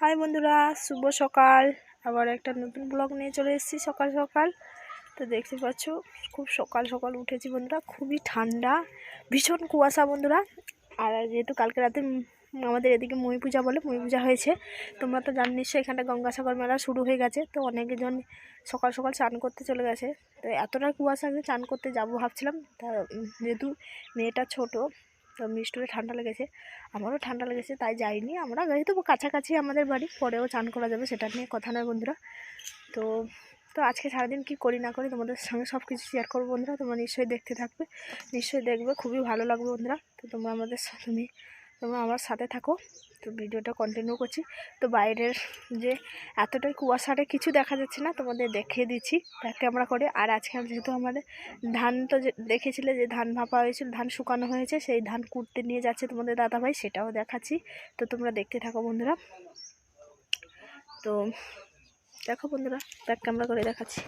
High বন্ধুরা, শুভ সকাল। আবার একটা নতুন ব্লগ নিয়ে চলে এসেছি সকাল সকাল। তো দেখতে পাচ্ছ খুব সকাল সকাল উঠেছি বন্ধুরা। খুবই ঠান্ডা, ভীষণ কুয়াশা বন্ধুরা। আর যেহেতু কালকে রাতে আমাদের এদিকে মই পূজা বলে, মই পূজা হয়েছে। তোমরা তো জানো নিশ্চয়ই, এখানটা গঙ্গাসাগর মেলা শুরু হয়ে গেছে। তো অনেকজন সকাল সকাল চান করতে চলে গেছে। তো এতটা কুয়াশা যে চান করতে যাবো ভাবছিলাম। তা যেহেতু মেয়েটা ছোট, তো মিষ্টুরে ঠান্ডা লেগেছে, আমারও ঠান্ডা লেগেছে, তাই যাইনি। আমরা যেহেতু কাছাকাছি আমাদের বাড়ি, পরেও চান করা যাবে, সেটা নিয়ে কথা নয় বন্ধুরা। তো তো আজকে সারাদিন কী করি না করি তোমাদের সঙ্গে সব কিছু শেয়ার করবো বন্ধুরা। তোমরা নিশ্চয়ই দেখতে থাকবে, নিশ্চয়ই দেখবে, খুবই ভালো লাগবে বন্ধুরা। তো তোমরা তোমরা আমার সাথে থাকো। তো ভিডিওটা কন্টিনিউ করছি। তো বাইরের যে এতটাই কুয়াশাটা কিছু দেখা যাচ্ছে না, তোমাদের দেখিয়ে দিচ্ছি ব্যাক ক্যামেরা করে। আর আজকে যেহেতু আমাদের ধান, তো দেখেছিলে যে ধান ভাপা হয়েছিল, ধান শুকানো হয়েছে, সেই ধান কুটতে নিয়ে যাচ্ছে তোমাদের দাদাভাই, সেটাও দেখাচ্ছি। তো তোমরা দেখতে থাকো বন্ধুরা। তো দেখো বন্ধুরা, ব্যাক ক্যামেরা করে দেখাচ্ছি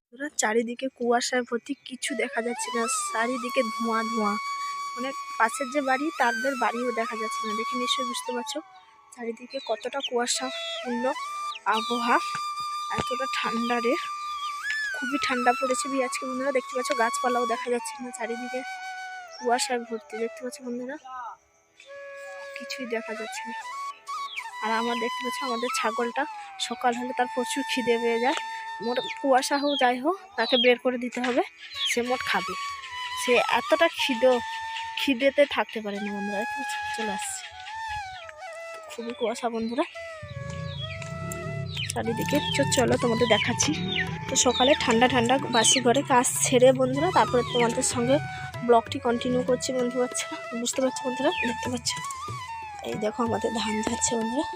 বন্ধুরা। চারিদিকে কুয়াশার ভর্তি, কিছু দেখা যাচ্ছে না, চারিদিকে ধোঁয়া ধোঁয়া। মানে পাশের যে বাড়ি, তাদের বাড়িও দেখা যাচ্ছে না। দেখে নিশ্চয়ই বুঝতে পারছো চারিদিকে কতটা কুয়াশাপূর্ণ আবহাওয়া, এতটা ঠান্ডা রে, খুবই ঠান্ডা পড়েছে আজকে বন্ধুরা। দেখতে পাচ্ছ গাছপালাও দেখা যাচ্ছে না, চারিদিকে কুয়াশায় ভর্তি। দেখতে পাচ্ছ বন্ধুরা, কিছুই দেখা যাচ্ছে না। আর আমার দেখতে পাচ্ছ আমাদের ছাগলটা সকাল হলে তার প্রচুর খিদে পেয়ে যায়। মোট কুয়াশা হোক যাই হোক, তাকে বের করে দিতে হবে, সে মোট খাবে। সে এতটা খিদেতে থাকতে পারে না বন্ধুরা। চলে আসছে, খুবই কুয়াশা বন্ধুরা চারিদিকে। চলো তোমাদের দেখাচ্ছি। তো সকালে ঠান্ডা ঠান্ডা বাসি ঘরে কাজ ছেড়ে বন্ধুরা, তারপরে তোমাদের সঙ্গে ব্লগটি কন্টিনিউ করছি বন্ধু। বাচ্চারা বুঝতে পারছো বন্ধুরা, দেখতে পাচ্ছ এই দেখো আমাদের ধান যাচ্ছে বন্ধুরা।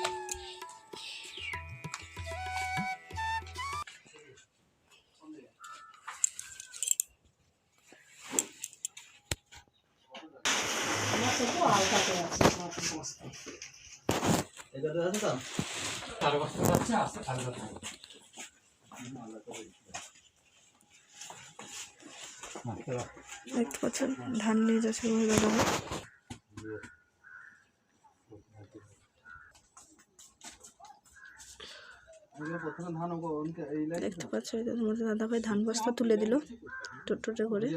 দেখতে পাচ্ছেন ধান নিয়ে যাচ্ছে দাদা। দেখতে পাচ্ছ তোমাদের দাদা ভাই ধান বস্তা তুলে দিল টোটোতে করে।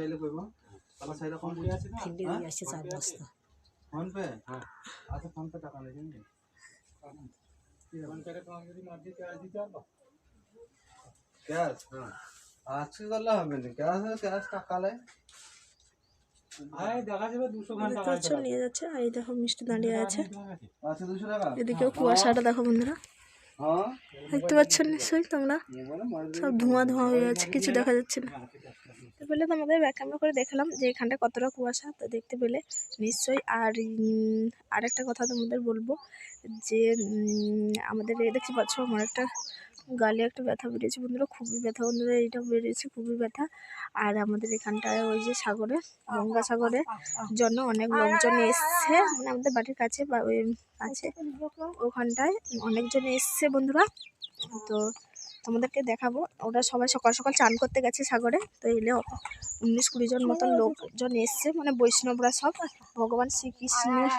আজকে করলে হবে না, ক্যাশ টাকা লাই নিয়ে যাচ্ছে। আর এই দেখো মিষ্টি দাঁড়িয়ে আছে, এদিকেও কুয়াশাটা দেখো বন্ধুরা, দেখতে পাচ্ছ নিশ্চয়ই তোমরা। সব ধোঁয়া ধোঁয়া হয়ে যাচ্ছে, কিছু দেখা যাচ্ছে না। তো পেলে তোমাদের ব্যাক ক্যামেরা করে দেখালাম যে এখানটা কতটা কুয়াশা, তো দেখতে পেলে নিশ্চয়ই। আর আরেকটা কথা তোমাদের বলবো যে আমাদের দেখতে পাচ্ছ আমার একটা গালে একটা ব্যথা বেরিয়েছে বন্ধুরা, খুবই ব্যথা বন্ধুরা, এইটা বেরিয়েছে, খুবই ব্যথা। আর আমাদের এখানটায় ওই যে সাগরে, গঙ্গাসাগরের জন্য অনেক লোকজন এসছে, মানে আমাদের বাড়ির কাছে বা ওই আছে, ওখানটায় অনেকজন এসছে বন্ধুরা। তো তোমাদেরকে দেখাবো, ওরা সবাই সকাল সকাল চান করতে গেছে সাগরে। তো এলে 19-20 জন মতন লোকজন এসছে, মানে বৈষ্ণবরা সব, ভগবান শ্রীকৃষ্ণের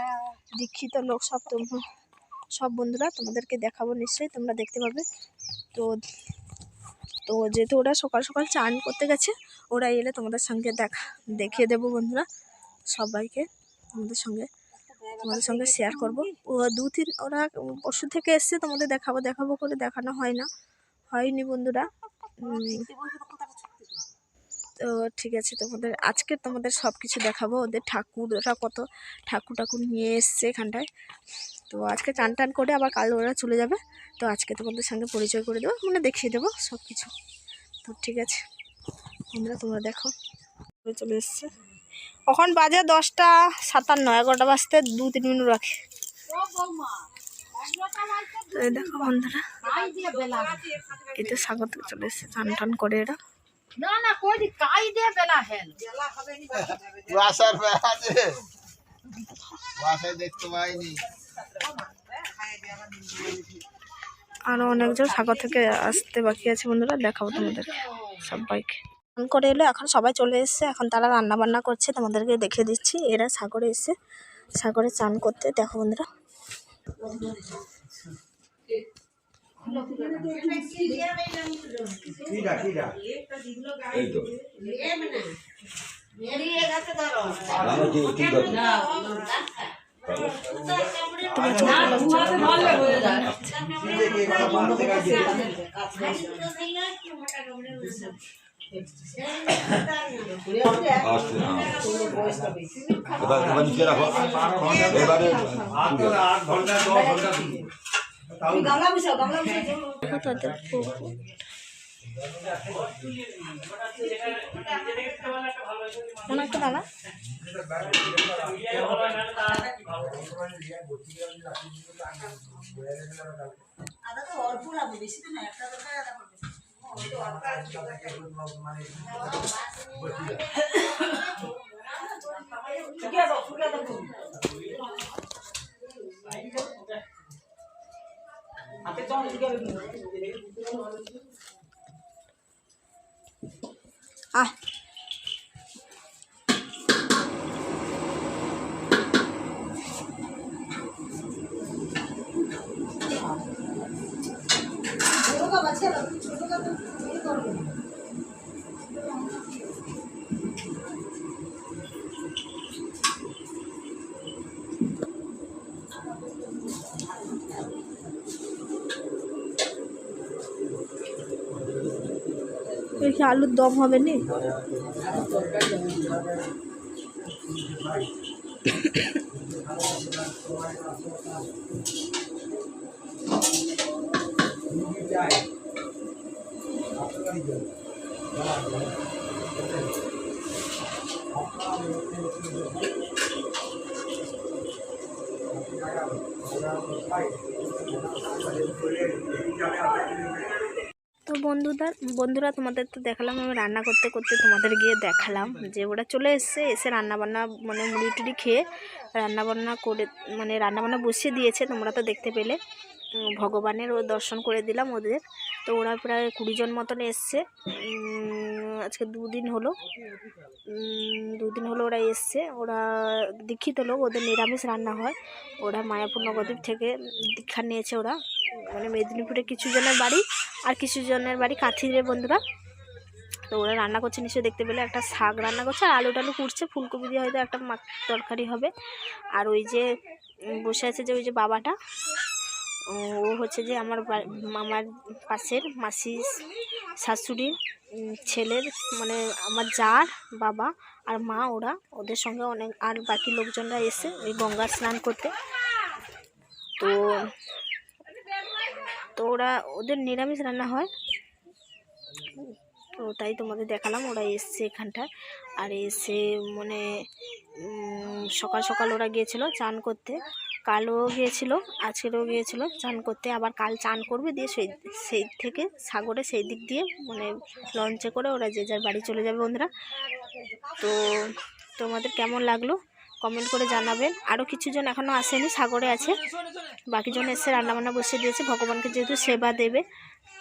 দীক্ষিত লোক সব। সব বন্ধুরা তোমাদেরকে দেখাবো, নিশ্চয়ই তোমরা দেখতে পাবে। তো তো যেহেতু ওরা সকাল সকাল চান করতে গেছে, ওরা এলে তোমাদের সঙ্গে দেখিয়ে দেবো বন্ধুরা সবাইকে। তোমাদের সঙ্গে শেয়ার করব। ও ওরা পরশু থেকে এসছে, তোমাদের দেখাবো করে দেখানো হয়নি বন্ধুরা। তো ঠিক আছে, আজকে তোমাদের সব কিছু দেখাবো। ওদের ওরা কত ঠাকুর নিয়ে এসছে এখানটায়। তো আজকে চান টান করে আবার কাল ওরা চলে যাবে। তো আজকে তোমাদের সঙ্গে পরিচয় করে দেবো, মানে দেখিয়ে দেবো সব কিছু। তো ঠিক আছে বন্ধুরা, তোমরা দেখো চলে এসছে। এখন বাজে 10:57, 11টা বাজতে 2-3 মিনিট রাখে। দেখো বন্ধুরা, এই তো সাগর থেকে চলে এসছে, চান টান করে এরা। আরো অনেকজন সাগর থেকে আসতে বাকি আছে বন্ধুরা, দেখাবো তোমাদেরকে সবাইকে। চান করে এলো, এখন সবাই চলে এসছে, এখন তারা রান্না বান্না করছে, তোমাদেরকে দেখিয়ে দিচ্ছি। এরা সাগরে এসছে, সাগরে চান করতে, দেখো বন্ধুরা। এবার নিচে রাখো এবারে তাদের পুকুর। অনেকটা দাঁড়া আহ দেখি আলুর দম হবে নি তো বন্ধুরা তোমাদের তো দেখালাম, আমি রান্না করতে করতে তোমাদের গিয়ে দেখালাম যে ওরা চলে এসে রান্নাবান্না মানে মুড়ি টুড়ি খেয়ে রান্নাবান্না করে মানে রান্নাবান্না বসিয়ে দিয়েছে, তোমরা তো দেখতে পেলে। ভগবানের দর্শন করে দিলাম ওদের। তো ওরা প্রায় 20 জন মতন এসছে, আজকে দুদিন হলো ওরা এসছে। ওরা দীক্ষিত লোক, ওদের নিরামিষ রান্না হয়। ওরা মায়াপুর নবদ্বীপ থেকে দীক্ষা নিয়েছে। ওরা মানে মেদিনীপুরে কিছু জনের বাড়ি আর কিছু জনের বাড়ি কাঠিরে বন্ধুরা। তো ওরা রান্না করছে, নিশ্চয়ই দেখতে পেলে একটা শাক রান্না করছে আর আলু টালু কুটছে, ফুলকপি দিয়ে হয়তো একটা তরকারি হবে। আর ওই যে বসে আছে যে ওই যে বাবাটা, ও হচ্ছে যে আমার পাশের মাসির শাশুড়ির ছেলের মানে আমার জার বাবা আর মা, ওদের সঙ্গে অনেক আর বাকি লোকজনরা এসে ওই গঙ্গা স্নান করতে। তো ওরা ওদের নিরামিষ রান্না হয়, তো তাই তোমাদের দেখালাম। ওরা এসছে এখানটায়, আর এসে মানে সকাল সকাল ওরা গিয়েছিল চান করতে। কালও গিয়েছিল, আজকেরও গিয়েছিল চান করতে। আবার কাল চান করবে, দিয়ে সেই থেকে সাগরে সেই দিক দিয়ে মানে লঞ্চে করে ওরা যে যার বাড়ি চলে যাবে বন্ধুরা। তো তোমাদের কেমন লাগলো কমেন্ট করে জানাবেন। আরও কিছুজন এখনও আসেনি, সাগরে আছে, বাকিজন এসে রান্নাবান্না বসিয়ে দিয়েছে। ভগবানকে যেহেতু সেবা দেবে,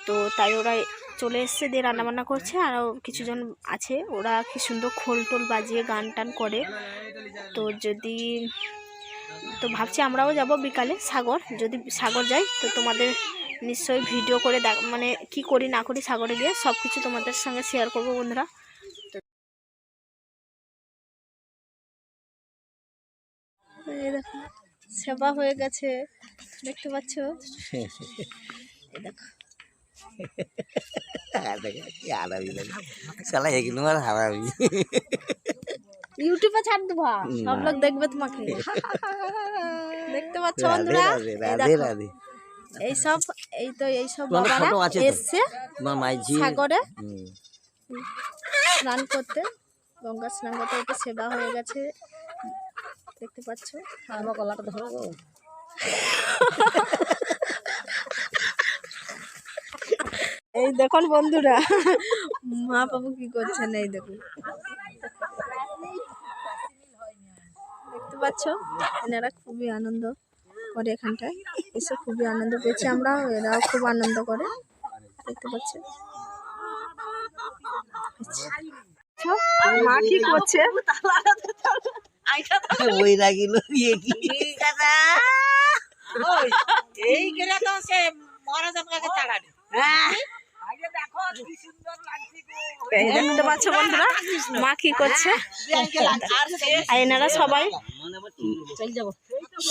তো তাই ওরা চলে এসছে, দিয়ে রান্নাবান্না করছে। আরও কিছুজন আছে, ওরা কি সুন্দর খোল টোল বাজিয়ে গান টান করে। তো ভাবছি আমরাও যাব বিকালে সাগর, যদি সাগর যাই তো তোমাদের নিশ্চয়ই ভিডিও করে মানে কি করি না করি সাগরে গিয়ে সব কিছু তোমাদের সঙ্গে শেয়ার করবো বন্ধুরা। এই দেখো সেবা হয়ে গেছে, দেখতে পাচ্ছ। এই দেখো ইউটিউবে ছাড় দেবো, সব লোক দেখবে তোমাকে। দেখতে পাচ্ছ বন্ধুরা, এইসব বাবারা এসছে সাগরে স্নান করতে, গঙ্গা স্নান করতে। এটা সেবা হয়ে গেছে, দেখতে পাচ্ছ। আমার গলাটা ধরো, এই দেখুন বন্ধুরা মা বাবু কি করছেন, এই দেখুন দেখতে পাচ্ছ। এনারা খুবই আনন্দ করে এখানটায় এসে, খুবই আনন্দ পেয়েছি আমরা, এরাও খুব আনন্দ করে, দেখতে পাচ্ছ। মা কি করছে, এই দেখতে পাচ্ছ বন্ধুরা মা কি করছে, আর এনারা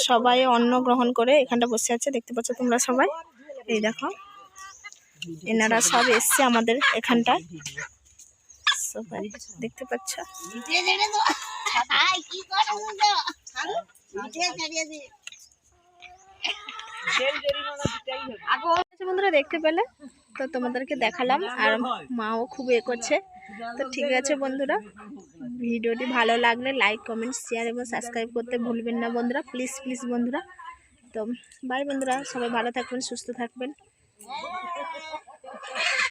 সবাই অন্ন গ্রহণ করে এখানটা বসে আছে, দেখতে পাচ্ছ তোমরা সবাই। এই দেখো এনারা সব এসছে আমাদের এখানটায়, সবাই দেখতে পাচ্ছ। বন্ধুরা দেখতে পেলে তো তোমাদেরকে দেখালাম, আর মাও খুব করছে। তো ঠিক আছে বন্ধুরা, ভিডিওটি ভালো লাগলে লাইক কমেন্ট শেয়ার এবং সাবস্ক্রাইব করতে ভুলবেন না বন্ধুরা, প্লিজ প্লিজ বন্ধুরা। তো বাই বন্ধুরা, সবাই ভালো থাকবেন, সুস্থ থাকবেন।